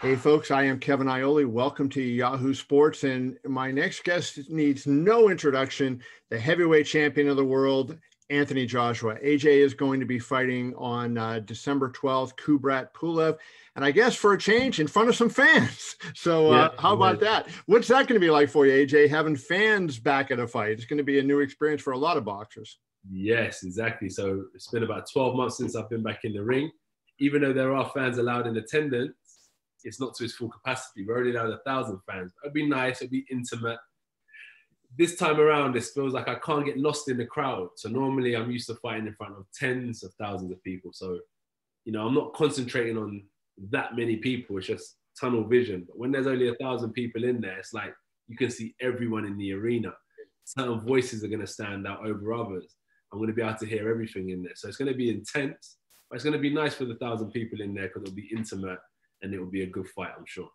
Hey folks, I am Kevin Iole. Welcome to Yahoo Sports. And my next guest needs no introduction, the heavyweight champion of the world, Anthony Joshua. AJ is going to be fighting on December 12th, Kubrat Pulev. And I guess for a change, in front of some fans. So how about that? What's that going to be like for you, AJ, having fans back at a fight? It's going to be a new experience for a lot of boxers. Yes, exactly. So it's been about 12 months since I've been back in the ring. Even though there are fans allowed in attendance, it's not to its full capacity. We're already down 1,000 fans. It'd be nice, it'd be intimate. This time around, it feels like I can't get lost in the crowd. So normally I'm used to fighting in front of tens of thousands of people. So, I'm not concentrating on that many people. It's just tunnel vision. But when there's only 1,000 people in there, it's like you can see everyone in the arena. Certain voices are going to stand out over others. I'm going to be able to hear everything in there. So it's going to be intense, but it's going to be nice for the 1,000 people in there because it'll be intimate. And it will be a good fight, I'm sure.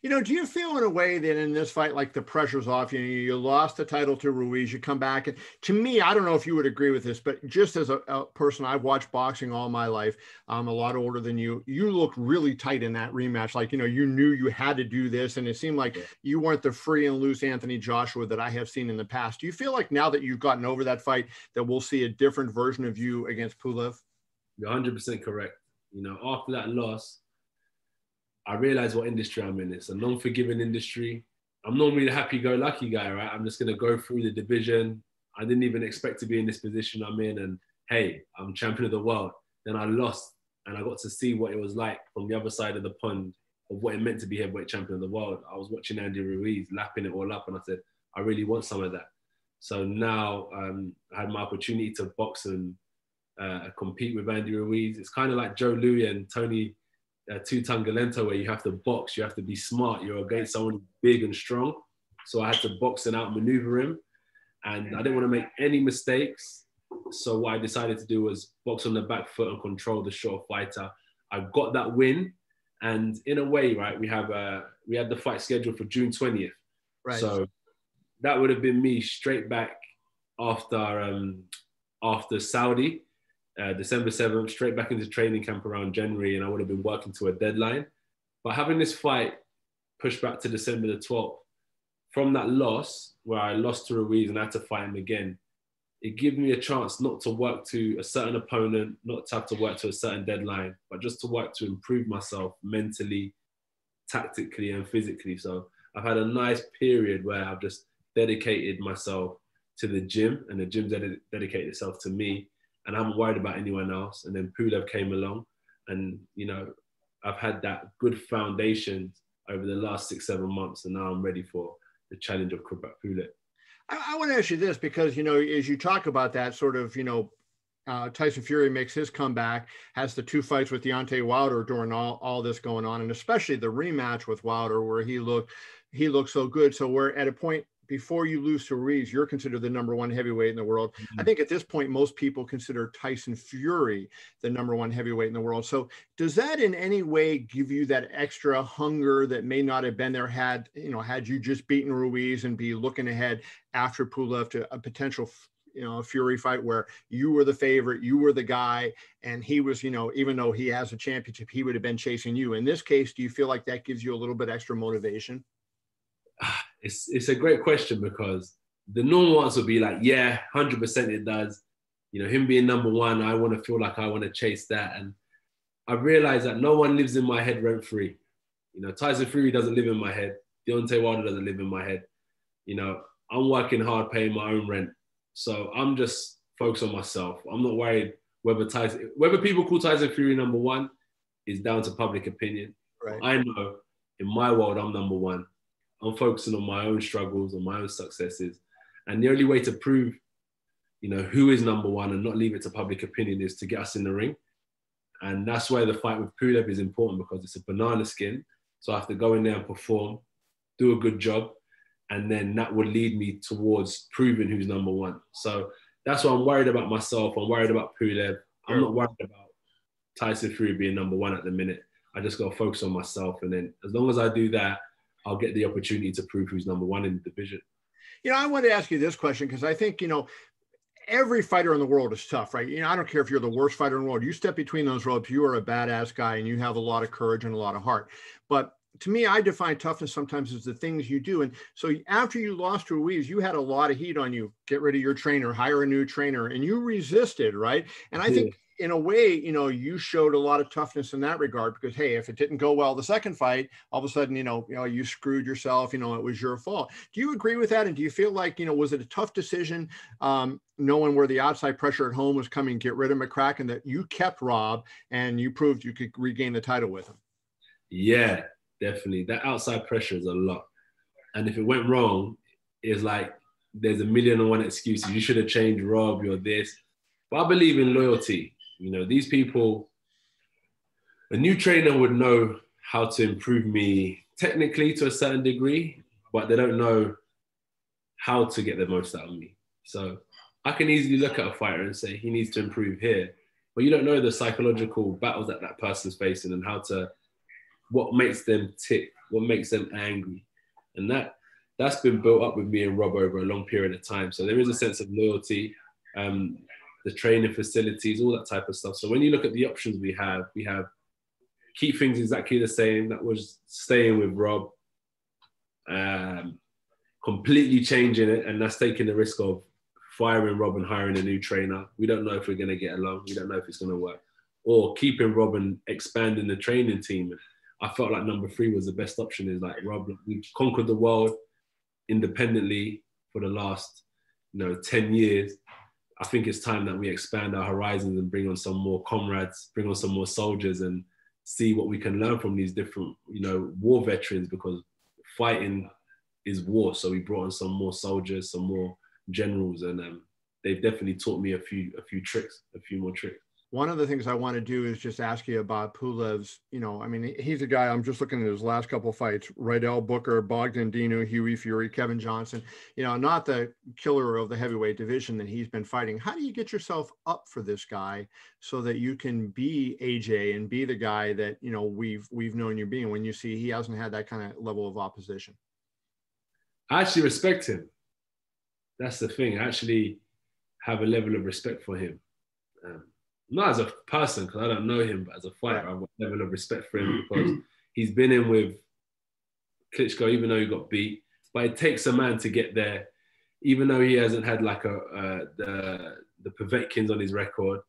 Do you feel in a way that in this fight, like the pressure's off, you lost the title to Ruiz, you come back. And to me, I don't know if you would agree with this, but just as a person, I've watched boxing all my life. I'm a lot older than you. You looked really tight in that rematch. Like, you knew you had to do this. And it seemed like you weren't the free and loose Anthony Joshua that I have seen in the past. Do you feel like now that you've gotten over that fight, that we'll see a different version of you against Pulev? You're 100% correct. After that loss, I realized what industry I'm in. It's a non-forgiving industry. I'm normally the happy-go-lucky guy, right? I'm just going to go through the division. I didn't even expect to be in this position I'm in. And hey, I'm champion of the world. Then I lost and I got to see what it was like from the other side of the pond of what it meant to be heavyweight champion of the world. I was watching Andy Ruiz lapping it all up and I said, I really want some of that. So now I had my opportunity to box and compete with Andy Ruiz. It's kind of like Joe Louis and Tony Tutangalento, where you have to box, you have to be smart. You're against someone big and strong. So I had to box and outmaneuver him. And I didn't want to make any mistakes. So what I decided to do was box on the back foot and control the short fighter. I got that win. And in a way, right, we had the fight scheduled for June 20th. Right. So that would have been me straight back after Saudi. December 7th, straight back into training camp around January, and I would have been working to a deadline. But having this fight pushed back to December the 12th, from that loss, where I lost to Ruiz and I had to fight him again, it gave me a chance not to work to a certain opponent, not to have to work to a certain deadline, but just to work to improve myself mentally, tactically, and physically. So I've had a nice period where I've just dedicated myself to the gym, and the gym dedicated itself to me. And I haven't worried about anyone else. And then Pulev came along and, I've had that good foundation over the last 6-7 months. And now I'm ready for the challenge of Kubrat Pulev. I want to ask you this because, as you talk about that sort of, Tyson Fury makes his comeback, has the 2 fights with Deontay Wilder during all this going on. And especially the rematch with Wilder where he looked so good. So we're at a point, before you lose to Ruiz, you're considered the #1 heavyweight in the world. I think at this point, most people consider Tyson Fury the #1 heavyweight in the world. So does that in any way give you that extra hunger that may not have been there had you just beaten Ruiz and be looking ahead after Pulev to a potential, Fury fight where you were the favorite, you were the guy, and he was, even though he has a championship, he would have been chasing you. In this case, do you feel like that gives you a little bit extra motivation? It's a great question because the normal answer would be like, yeah, 100% it does. Him being #1, I want to feel like I want to chase that. And I realized that no one lives in my head rent free. Tyson Fury doesn't live in my head. Deontay Wilder doesn't live in my head. I'm working hard, paying my own rent. So I'm just focused on myself. I'm not worried whether people call Tyson Fury #1 is down to public opinion. Right. I know in my world, I'm #1. I'm focusing on my own struggles, on my own successes. And the only way to prove, who is #1 and not leave it to public opinion is to get us in the ring. And that's where the fight with Pulev is important because it's a banana skin. So I have to go in there and perform, do a good job. And then that would lead me towards proving who's #1. So that's why I'm worried about myself. I'm worried about Pulev. I'm not worried about Tyson Fury being #1 at the minute. I just got to focus on myself. And then as long as I do that, I'll get the opportunity to prove who's #1 in the division. I want to ask you this question because I think, every fighter in the world is tough, right? I don't care if you're the worst fighter in the world. You step between those ropes, you are a badass guy, and you have a lot of courage and a lot of heart. But to me, I define toughness sometimes as the things you do. And so after you lost to Ruiz, you had a lot of heat on you. Get rid of your trainer, hire a new trainer, and you resisted, right? And I think in a way, you showed a lot of toughness in that regard, because, hey, if it didn't go well the second fight, all of a sudden, you screwed yourself, it was your fault. Do you agree with that? And do you feel like, was it a tough decision, knowing where the outside pressure at home was coming, get rid of McCracken, that you kept Rob and you proved you could regain the title with him? Yeah, definitely. That outside pressure is a lot. And if it went wrong, it's like there's 1,000,001 excuses. You should have changed Rob, you're this. But I believe in loyalty. These people, a new trainer would know how to improve me technically to a certain degree, but they don't know how to get the most out of me. So I can easily look at a fighter and say he needs to improve here, but you don't know the psychological battles that that person's facing and what makes them tick, what makes them angry. And that's been built up with me and Rob over a long period of time. So there is a sense of loyalty, the training facilities, all that type of stuff. So when you look at the options we have keep things exactly the same. That was staying with Rob, completely changing it. And that's taking the risk of firing Rob and hiring a new trainer. We don't know if we're going to get along. We don't know if it's going to work. Or keeping Rob and expanding the training team. I felt like number 3 was the best option. Is like, Rob, we've conquered the world independently for the last 10 years. I think it's time that we expand our horizons and bring on some more comrades, bring on some more soldiers, and see what we can learn from these different, war veterans, because fighting is war. So we brought on some more soldiers, some more generals, and they've definitely taught me a few more tricks. One of the things I want to do is just ask you about Pulev's, he's a guy, I'm just looking at his last couple of fights, Rydell Booker, Bogdan Dinu, Huey Fury, Kevin Johnson, not the killer of the heavyweight division that he's been fighting. How do you get yourself up for this guy so that you can be AJ and be the guy that, we've known you being, when you see he hasn't had that kind of level of opposition? I actually respect him. That's the thing. I actually have a level of respect for him. Not as a person, because I don't know him, but as a fighter, I have a level of respect for him, because he's been in with Klitschko, even though he got beat. But it takes a man to get there, even though he hasn't had like the Povetkins on his record.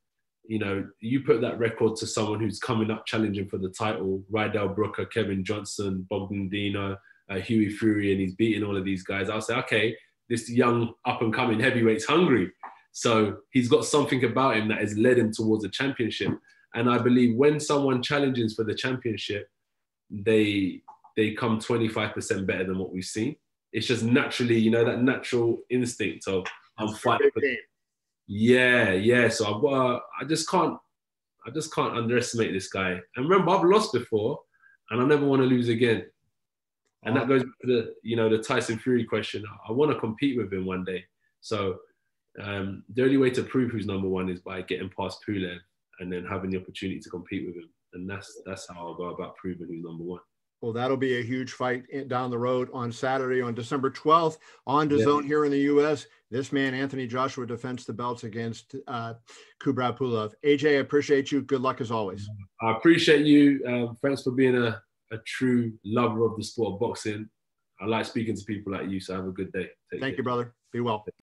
You put that record to someone who's coming up challenging for the title, Rydell Booker, Kevin Johnson, Bogdan Dino, Huey Fury, and he's beating all of these guys. I'll say, okay, this young up-and-coming heavyweight's hungry. So he's got something about him that has led him towards a championship. And I believe when someone challenges for the championship, they come 25% better than what we've seen. It's just naturally, that natural instinct of I'm fighting for the... Yeah. So I just can't underestimate this guy. And remember, I've lost before, and I never want to lose again. And that goes to the Tyson Fury question. I want to compete with him one day. So the only way to prove who's number 1 is by getting past Pulev and then having the opportunity to compete with him. And that's how I'll go about proving who's number 1. Well, that'll be a huge fight down the road on Saturday, on December 12th, on DAZN here in the U.S. This man, Anthony Joshua, defends the belts against Kubrat Pulev. AJ, I appreciate you. Good luck as always. I appreciate you. Thanks for being a true lover of the sport of boxing. I like speaking to people like you, so have a good day. Thank you, brother. Be well.